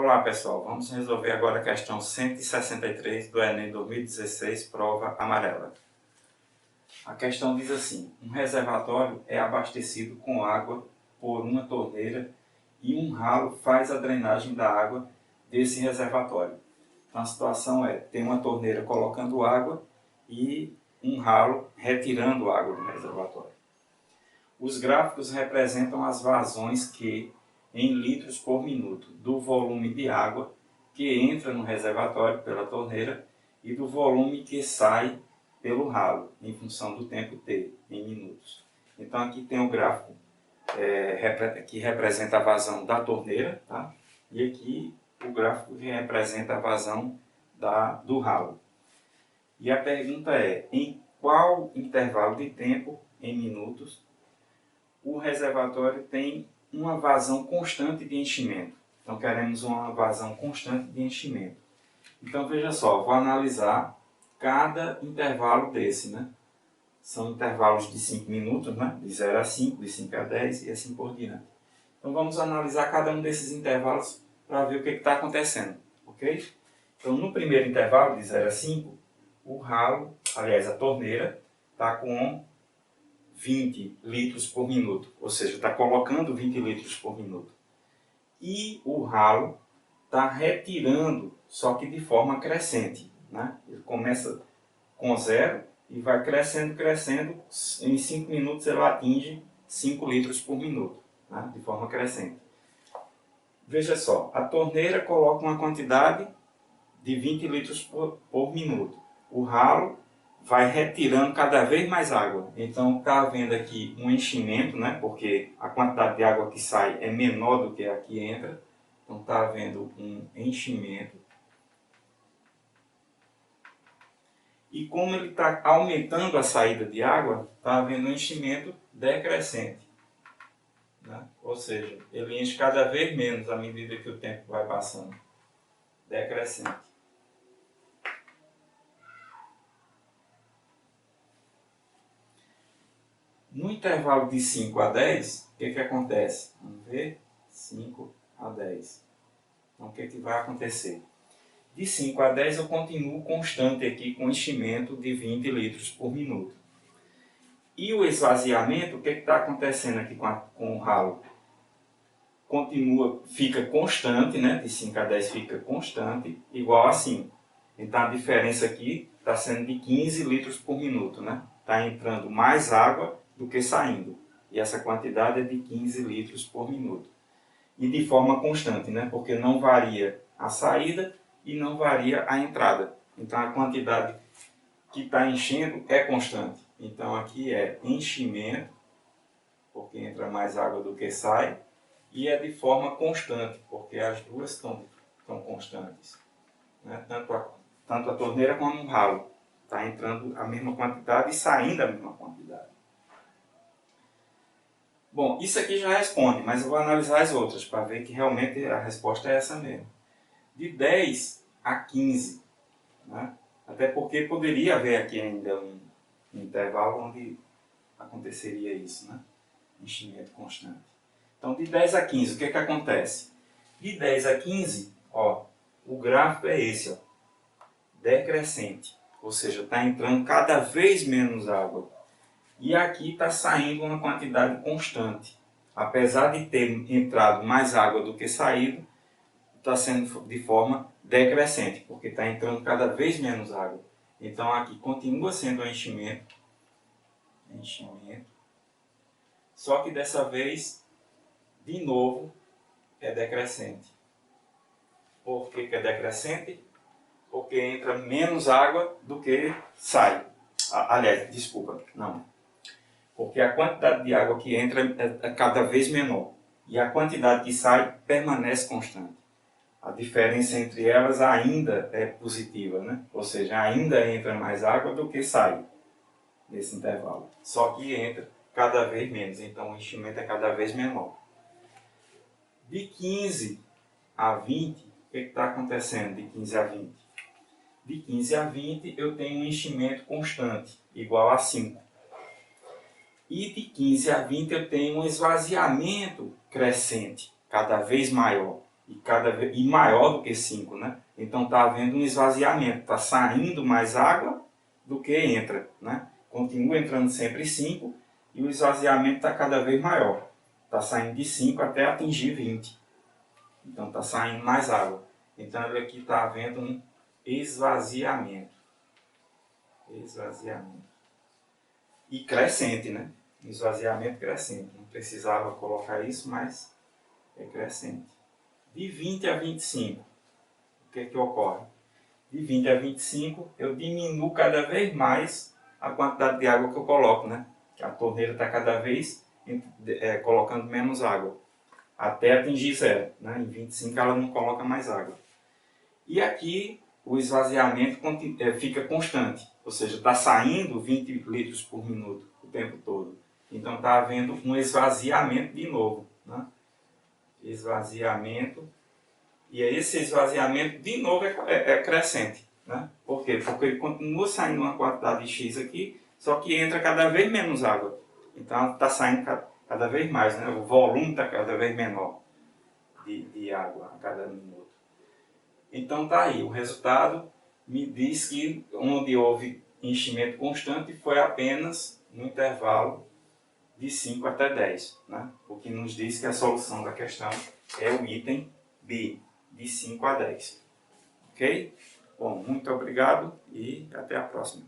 Olá pessoal, vamos resolver agora a questão 163 do Enem 2016, prova amarela. A questão diz assim: um reservatório é abastecido com água por uma torneira e um ralo faz a drenagem da água desse reservatório. Então a situação é, tem uma torneira colocando água e um ralo retirando água do reservatório. Os gráficos representam as vazões que, em litros por minuto, do volume de água que entra no reservatório pela torneira e do volume que sai pelo ralo, em função do tempo T, em minutos. Então aqui tem o gráfico que representa a vazão da torneira, tá? E aqui o gráfico que representa a vazão do ralo. E a pergunta é, em qual intervalo de tempo, em minutos, o reservatório tem uma vazão constante de enchimento? Então queremos uma vazão constante de enchimento. Então veja só, vou analisar cada intervalo desse, né? São intervalos de 5 minutos, né? De 0 a 5, de 5 a 10 e assim por diante. Então vamos analisar cada um desses intervalos para ver o que está acontecendo, ok? Então no primeiro intervalo, de 0 a 5, o ralo, aliás a torneira, está com 20 litros por minuto, ou seja, está colocando 20 litros por minuto. E o ralo está retirando, só que de forma crescente, né? Ele começa com 0 e vai crescendo, crescendo, em 5 minutos ele atinge 5 litros por minuto, né? De forma crescente. Veja só, a torneira coloca uma quantidade de 20 litros por minuto. O ralo vai retirando cada vez mais água. Então está havendo aqui um enchimento, né? Porque a quantidade de água que sai é menor do que a que entra. Então está havendo um enchimento. E como ele está aumentando a saída de água, está havendo um enchimento decrescente, né? Ou seja, ele enche cada vez menos à medida que o tempo vai passando. Decrescente. No intervalo de 5 a 10, o que acontece? Vamos ver? 5 a 10. Então, o que vai acontecer? De 5 a 10 eu continuo constante aqui com enchimento de 20 litros por minuto. E o esvaziamento, o que está acontecendo aqui com o ralo? Continua, fica constante, né? De 5 a 10 fica constante, igual a 5. Então a diferença aqui está sendo de 15 litros por minuto, né? Está entrando mais água do que saindo. E essa quantidade é de 15 litros por minuto. E de forma constante, né? Porque não varia a saída e não varia a entrada. Então a quantidade que está enchendo é constante. Então aqui é enchimento, porque entra mais água do que sai, e é de forma constante, porque as duas estão constantes, né? Tanto a torneira como o ralo. Está entrando a mesma quantidade e saindo a mesma quantidade. Bom, isso aqui já responde, mas eu vou analisar as outras para ver que realmente a resposta é essa mesmo. De 10 a 15, né? Até porque poderia haver aqui ainda um intervalo onde aconteceria isso, né? Enchimento constante. Então, de 10 a 15, o que acontece? De 10 a 15, ó, o gráfico é esse, ó, decrescente. Ou seja, está entrando cada vez menos água. E aqui está saindo uma quantidade constante. Apesar de ter entrado mais água do que saído, está sendo de forma decrescente, porque está entrando cada vez menos água. Então aqui continua sendo um enchimento, só que dessa vez, de novo, é decrescente. Por que é decrescente? Porque entra menos água do que sai. Aliás, desculpa, não. Porque a quantidade de água que entra é cada vez menor. E a quantidade que sai permanece constante. A diferença entre elas ainda é positiva, né? Ou seja, ainda entra mais água do que sai nesse intervalo. Só que entra cada vez menos, então o enchimento é cada vez menor. De 15 a 20, o que está acontecendo de 15 a 20? De 15 a 20 eu tenho um enchimento constante, igual a 5. E de 15 a 20 eu tenho um esvaziamento crescente, cada vez maior. e maior do que 5, né? Então está havendo um esvaziamento, está saindo mais água do que entra, né? Continua entrando sempre 5 e o esvaziamento está cada vez maior. Está saindo de 5 até atingir 20. Então está saindo mais água. Então aqui está havendo um esvaziamento. Esvaziamento. E crescente, né? Um esvaziamento crescente. Não precisava colocar isso, mas é crescente. De 20 a 25, o que é que ocorre? De 20 a 25, eu diminuo cada vez mais a quantidade de água que eu coloco, né? A torneira está cada vez colocando menos água, até atingir 0. Né? Em 25 ela não coloca mais água. E aqui o esvaziamento fica constante, ou seja, está saindo 20 litros por minuto o tempo todo. Então está havendo um esvaziamento de novo. Né? Esvaziamento. E esse esvaziamento, de novo, é crescente. Né? Por quê? Porque ele continua saindo uma quantidade de X aqui, só que entra cada vez menos água. Então está saindo cada vez mais, né? O volume está cada vez menor de água a cada minuto. Então está aí, o resultado me diz que onde houve enchimento constante foi apenas no intervalo de 5 até 10. Né? O que nos diz que a solução da questão é o item B, de 5 a 10. Ok? Bom, muito obrigado e até a próxima.